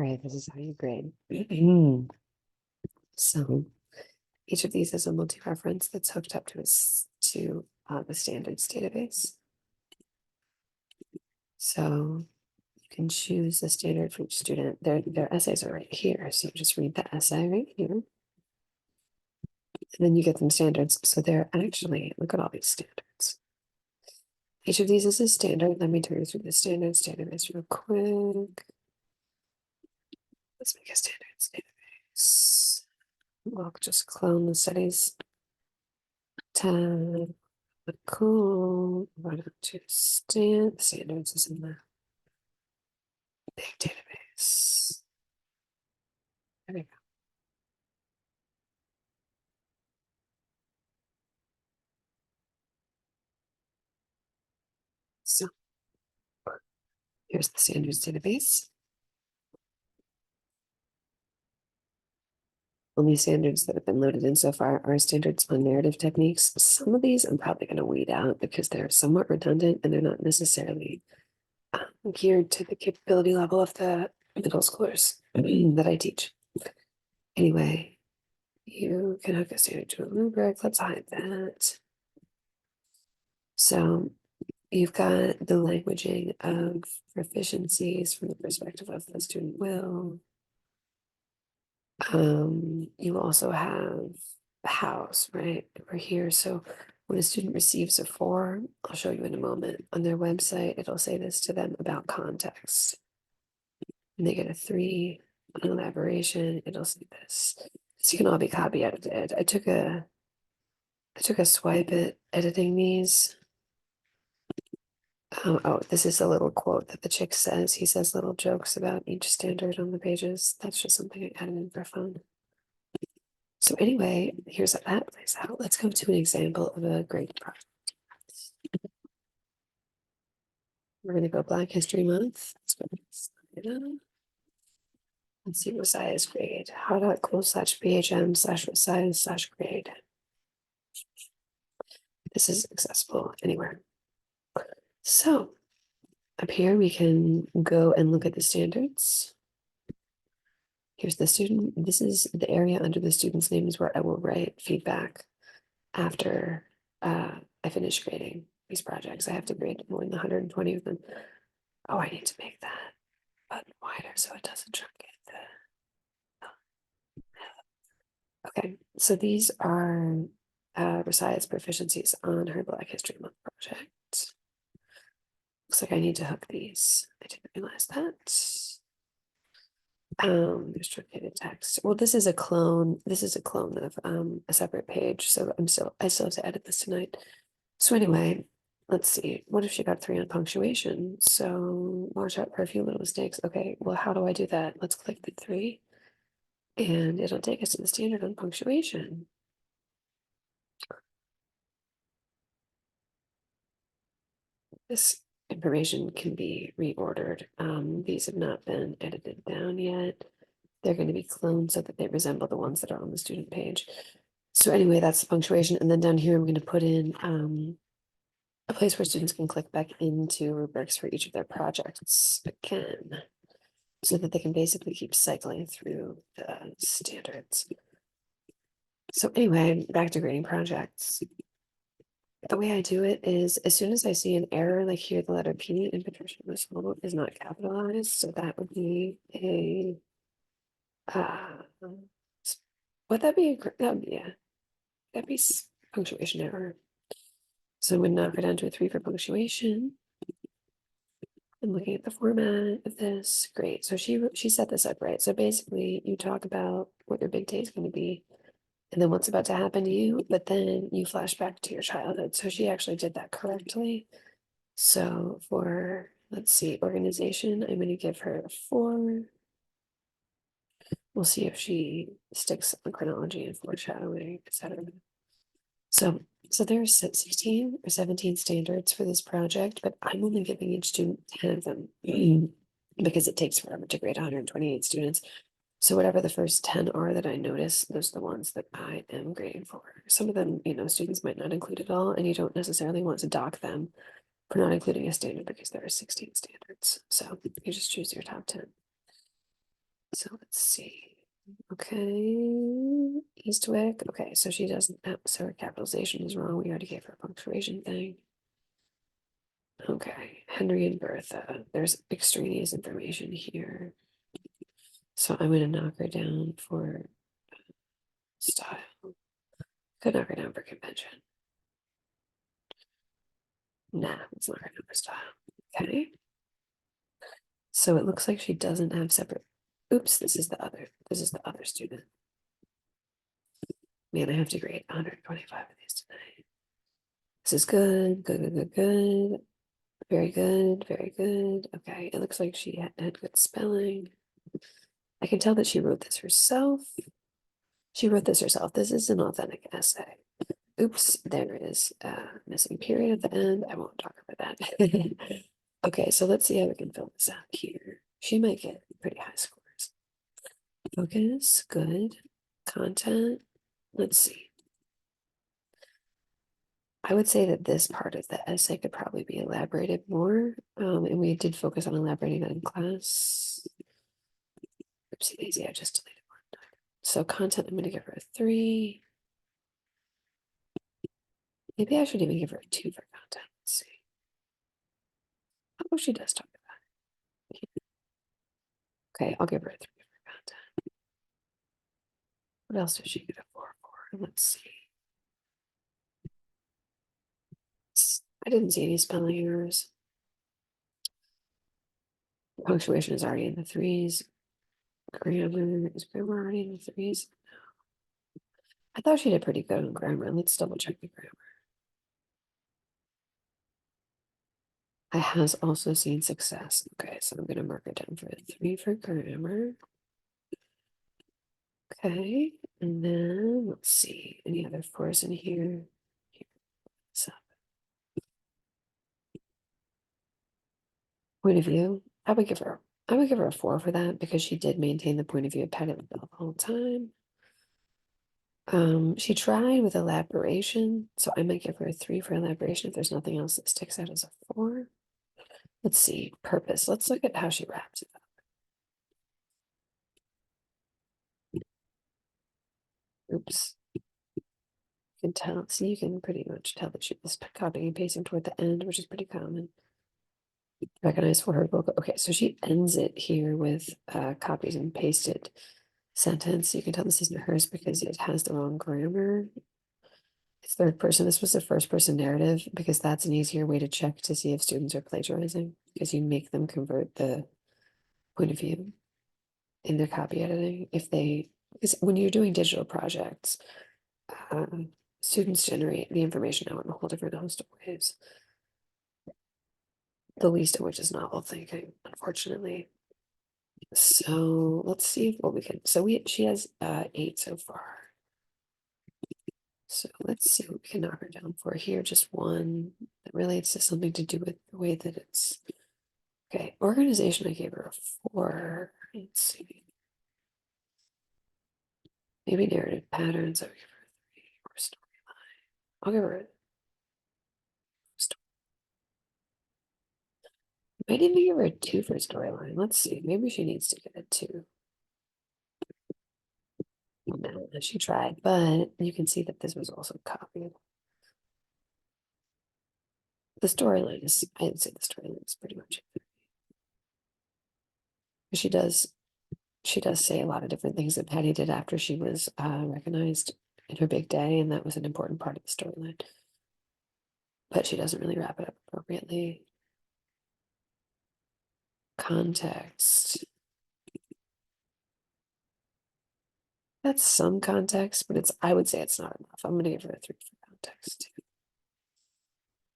right, this is how you grade. So each of these is a multi-reference that's hooked up to the standards database. So you can choose the standard for each student. Their essays are right here. So you just read the essay right here. And then you get them standards. So they're actually, look at all these standards. Each of these is a standard. Let me turn you through the standards database real quick. Let's make a standards database. We'll just clone the studies tab. Cool. Run up to standards is in the big database. There we go. So here's the standards database. Only standards that have been loaded in so far are standards on narrative techniques. Some of these I'm probably going to weed out because they're somewhat redundant and they're not necessarily geared to the capability level of the middle schoolers that I teach. Anyway, you can hook a standard to a rubric. Let's hide that. So you've got the languaging of proficiencies from the perspective of the student will. You also have house, right? Over here. So when a student receives a 4, I'll show you in a moment, on their website, it'll say this to them about context. And they get a 3 on elaboration, it'll say this. So you can all be copy edited. I took a swipe at editing these. Oh, this is a little quote that the chick says. He says little jokes about each standard on the pages. That's just something I added in for fun. So anyway, here's how that plays out. Let's go to an example of a graded project. We're going to go Black History Month. Let's go Let's see Resia's grade. ha.cool/bhm/resias/grade. This is accessible anywhere. So up here we can go and look at the standards. Here's the student. This is the area under the student's name is where I will write feedback after I finish grading these projects. I have to grade more than 120 of them. Oh, I need to make that button wider so it doesn't truncate the. Okay, so these are Resia's proficiencies on her Black History Month project. Looks like I need to hook these. I didn't realize that. There's truncated text. Well, this is a clone. This is a clone of a separate page. So I still have to edit this tonight. So anyway, let's see. What if she got 3 on punctuation? So watch out for a few little mistakes. Okay, well, how do I do that? Let's click the 3 and it'll take us to the standard on punctuation. This information can be reordered. These have not been edited down yet. They're going to be cloned so that they resemble the ones that are on the student page. So anyway, that's the punctuation. And then down here, I'm going to put in a place where students can click back into rubrics for each of their projects again, so that they can basically keep cycling through the standards. So anyway, back to grading projects. The way I do it is as soon as I see an error, like here, the letter P in Patricia is not capitalized. So that would be a would that be that'd be punctuation error. So I'm going to knock it down to a 3 for punctuation. I'm looking at the format of this. Great. So she set this up right. So basically, you talk about what your big day is going to be, and then what's about to happen to you, but then you flash back to your childhood. So she actually did that correctly. So for, let's see, organization, I'm going to give her a 4. We'll see if she sticks on chronology and foreshadowing, etc. So there's 16 or 17 standards for this project, but I'm only giving each student 10 of them because it takes forever to grade 128 students. So whatever the first 10 are that I notice, those are the ones that I am grading for. Some of them, students might not include at all, and you don't necessarily want to dock them for not including a standard because there are 16 standards. So you just choose your top 10. So let's see. Okay, Eastwick. Okay, so she doesn't have, so her capitalization is wrong. We already gave her a punctuation thing. Okay, Henry and Bertha. There's extraneous information here. So I'm going to knock her down for style. Could knock her down for convention. Nah, let's knock her down for style. Okay. So it looks like she doesn't have separate. Oops, this is the other student. Man, I have to grade 125 of these tonight. This is good, good, good, good, good. Very good, very good. Okay, it looks like she had good spelling. I can tell that she wrote this herself. She wrote this herself. This is an authentic essay. Oops, there is a missing period at the end. I won't talk about that. Okay, so let's see how we can fill this out here. She might get pretty high scores. Focus, good. Content, let's see. I would say that this part of the essay could probably be elaborated more. And we did focus on elaborating that in class. Oopsie daisy, I just deleted one. So content, I'm going to give her a 3. Maybe I should even give her a 2 for content. Let's see. Oh, she does talk about it. Okay, I'll give her a 3 for content. What else does she get a 4 for? Let's see. I didn't see any spelling errors. Punctuation is already in the 3s. Grammar, is grammar already in the 3s? I thought she did pretty good on grammar. Let's double check the grammar. I has also seen success. Okay, so I'm going to mark it down for a 3 for grammar. Okay, and then let's see, any other 4s in here? So, point of view, I would give her a 4 for that because she did maintain the point of view of Patty LaBelle the whole time. She tried with elaboration, so I might give her a 3 for elaboration if there's nothing else that sticks out as a 4. Let's see, purpose. Let's look at how she wraps it up. Oops. You can tell, see, you can pretty much tell that she was copying and pasting toward the end, which is pretty common. Recognized for her book. Okay, so she ends it here with copies and pasted sentence. You can tell this isn't hers because it has the wrong grammar. It's third person. This was the first person narrative because that's an easier way to check to see if students are plagiarizing because you make them convert the point of view in their copy editing. Because when you're doing digital projects, uh, students generate the information out in a whole different host of ways. The least of which is novel thinking, unfortunately. So let's see what we can. So she has 8 so far. So let's see what we can knock her down for here. Just one that relates to something to do with the way that it's okay. Organization, I gave her a 4. Let's see. Maybe narrative patterns, I would give her a 3 or storyline. I'll give her a story. Might even give her a 2 for storyline. Let's see. Maybe she needs to get a 2. No, she tried, but you can see that this was also copied. The storyline is, I'd say the storyline is pretty much it. She does say a lot of different things that Patty did after she was recognized in her big day, and that was an important part of the storyline. But she doesn't really wrap it up appropriately. Context. That's some context, but I would say it's not enough. I'm gonna give her a 3 for context too.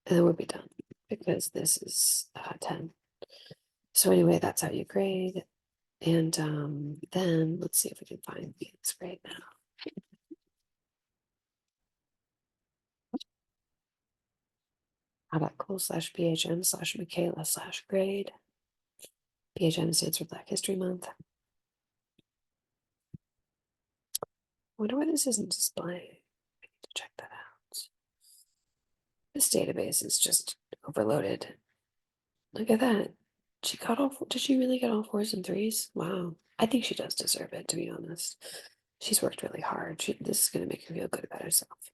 And then we'll be done because this is 10. So anyway, that's how you grade. And then let's see if we can find Phoenix grade now. ha.cool/BHM/Michaela/grade. BHM stands for Black History Month. I wonder why this isn't displaying. I need to check that out. This database is just overloaded. Look at that. She got all. Did she really get all fours and threes? Wow. I think she does deserve it, to be honest. She's worked really hard. This is gonna make her feel good about herself.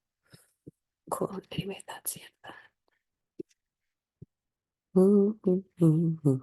Cool. Anyway, that's the end of that.